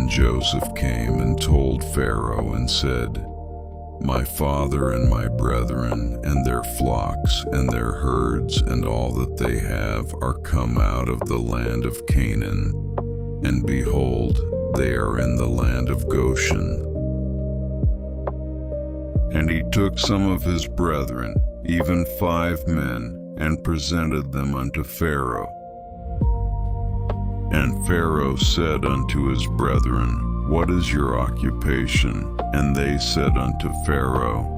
Then Joseph came and told Pharaoh and said, "My father and my brethren and their flocks and their herds and all that they have are come out of the land of Canaan, and behold, they are in the land of Goshen." And he took some of his brethren, even 5 men, and presented them unto Pharaoh. And Pharaoh said unto his brethren, "What is your occupation?" And they said unto Pharaoh,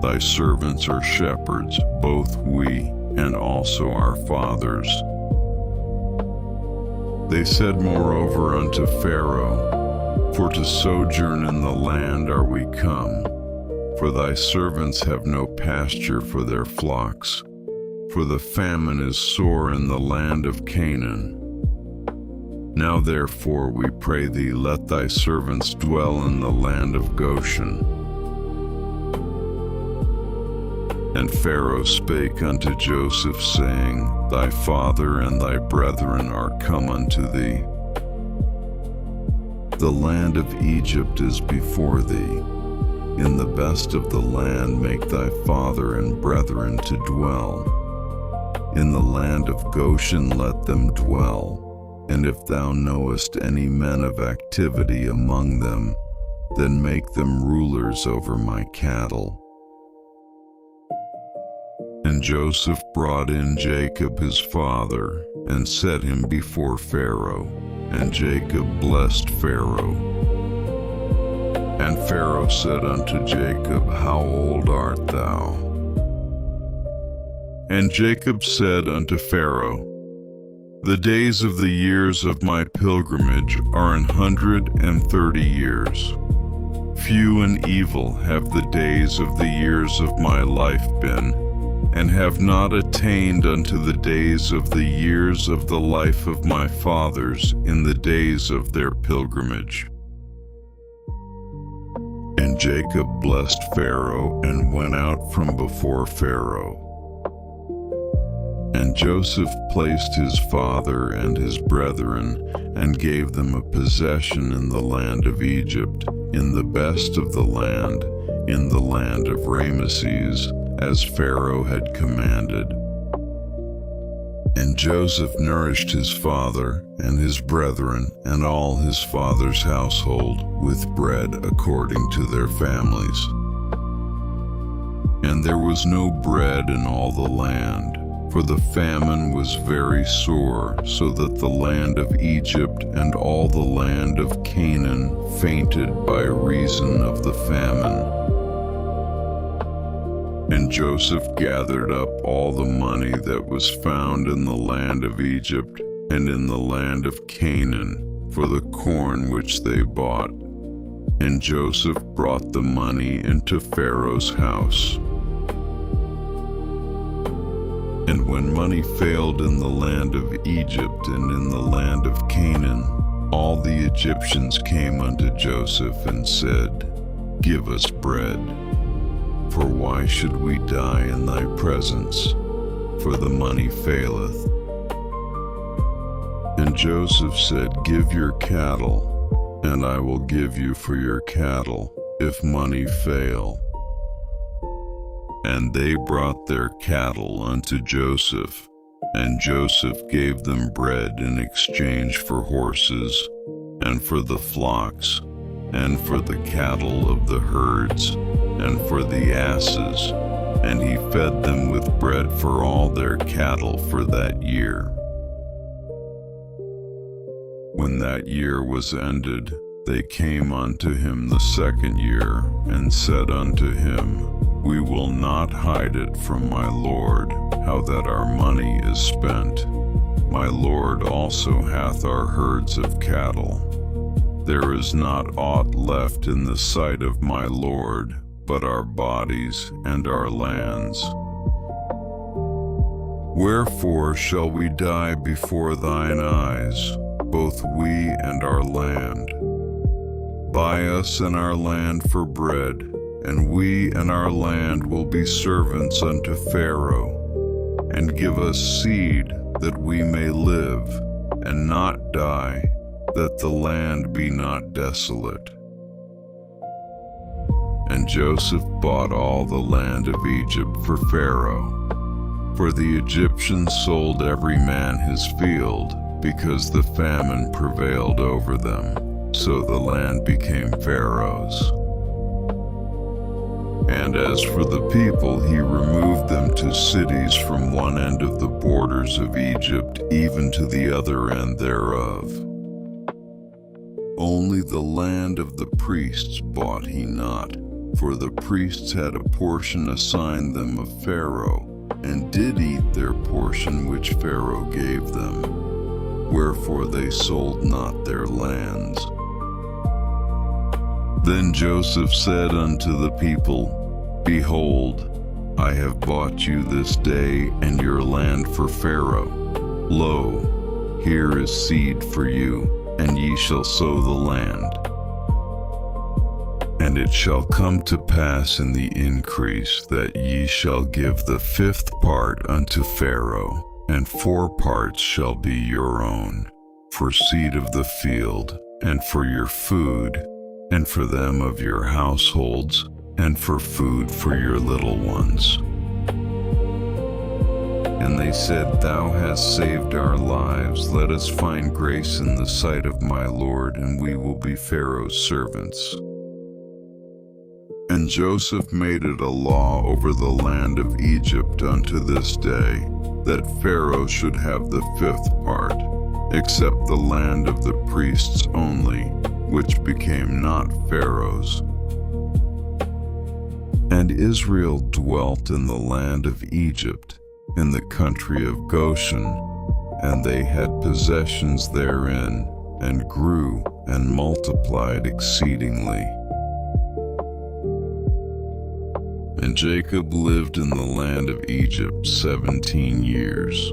"Thy servants are shepherds, both we, and also our fathers." They said moreover unto Pharaoh, "For to sojourn in the land are we come, for thy servants have no pasture for their flocks, for the famine is sore in the land of Canaan. Now therefore, we pray thee, let thy servants dwell in the land of Goshen." And Pharaoh spake unto Joseph, saying, "Thy father and thy brethren are come unto thee. The land of Egypt is before thee. In the best of the land make thy father and brethren to dwell. In the land of Goshen let them dwell. And if thou knowest any men of activity among them, then make them rulers over my cattle." And Joseph brought in Jacob his father, and set him before Pharaoh, and Jacob blessed Pharaoh. And Pharaoh said unto Jacob, "How old art thou?" And Jacob said unto Pharaoh, "The days of the years of my pilgrimage are 130 years. Few and evil have the days of the years of my life been, and have not attained unto the days of the years of the life of my fathers in the days of their pilgrimage." And Jacob blessed Pharaoh and went out from before Pharaoh. And Joseph placed his father and his brethren, and gave them a possession in the land of Egypt, in the best of the land, in the land of Ramesses, as Pharaoh had commanded. And Joseph nourished his father and his brethren and all his father's household with bread according to their families. And there was no bread in all the land, for the famine was very sore, so that the land of Egypt and all the land of Canaan fainted by reason of the famine. And Joseph gathered up all the money that was found in the land of Egypt and in the land of Canaan for the corn which they bought. And Joseph brought the money into Pharaoh's house. And when money failed in the land of Egypt and in the land of Canaan, all the Egyptians came unto Joseph and said, "Give us bread. For why should we die in thy presence? For the money faileth." And Joseph said, "Give your cattle, and I will give you for your cattle, if money fail." And they brought their cattle unto Joseph, and Joseph gave them bread in exchange for horses, and for the flocks, and for the cattle of the herds, and for the asses, and he fed them with bread for all their cattle for that year. When that year was ended, they came unto him the second year, and said unto him, "We will not hide it from my lord, how that our money is spent. My lord also hath our herds of cattle. There is not aught left in the sight of my lord, but our bodies and our lands. Wherefore shall we die before thine eyes, both we and our land? Buy us and our land for bread, and we and our land will be servants unto Pharaoh, and give us seed that we may live, and not die, that the land be not desolate. And Joseph bought all the land of Egypt for Pharaoh. For the Egyptians sold every man his field, because the famine prevailed over them. So the land became Pharaoh's. And as for the people, he removed them to cities from one end of the borders of Egypt even to the other end thereof. Only the land of the priests bought he not, for the priests had a portion assigned them of Pharaoh, and did eat their portion which Pharaoh gave them. Wherefore they sold not their lands. Then Joseph said unto the people, Behold, I have bought you this day and your land for Pharaoh. Lo, here is seed for you, and ye shall sow the land. And it shall come to pass in the increase that ye shall give the 5th part unto Pharaoh, and 4 parts shall be your own, for seed of the field, and for your food, and for them of your households, and for food for your little ones. And they said, Thou hast saved our lives. Let us find grace in the sight of my Lord, and we will be Pharaoh's servants. And Joseph made it a law over the land of Egypt unto this day, that Pharaoh should have the 5th part, except the land of the priests only, which became not Pharaoh's. And Israel dwelt in the land of Egypt, in the country of Goshen, and they had possessions therein, and grew and multiplied exceedingly. And Jacob lived in the land of Egypt 17 years.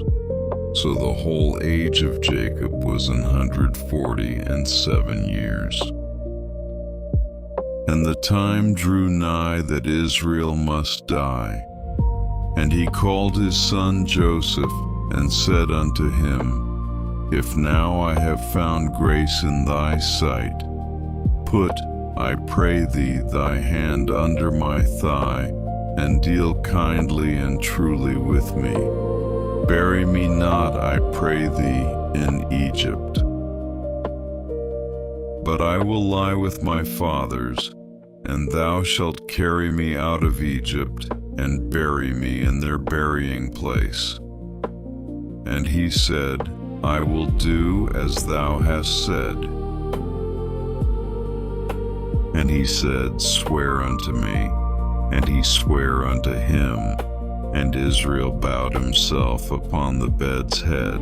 So the whole age of Jacob was 147 years. And the time drew nigh that Israel must die. And he called his son Joseph, and said unto him, If now I have found grace in thy sight, put, I pray thee, thy hand under my thigh, and deal kindly and truly with me. Bury me not, I pray thee, in Egypt. But I will lie with my fathers, and thou shalt carry me out of Egypt, and bury me in their burying place. And he said, I will do as thou hast said. And he said, Swear unto me. And he sware unto him, and Israel bowed himself upon the bed's head.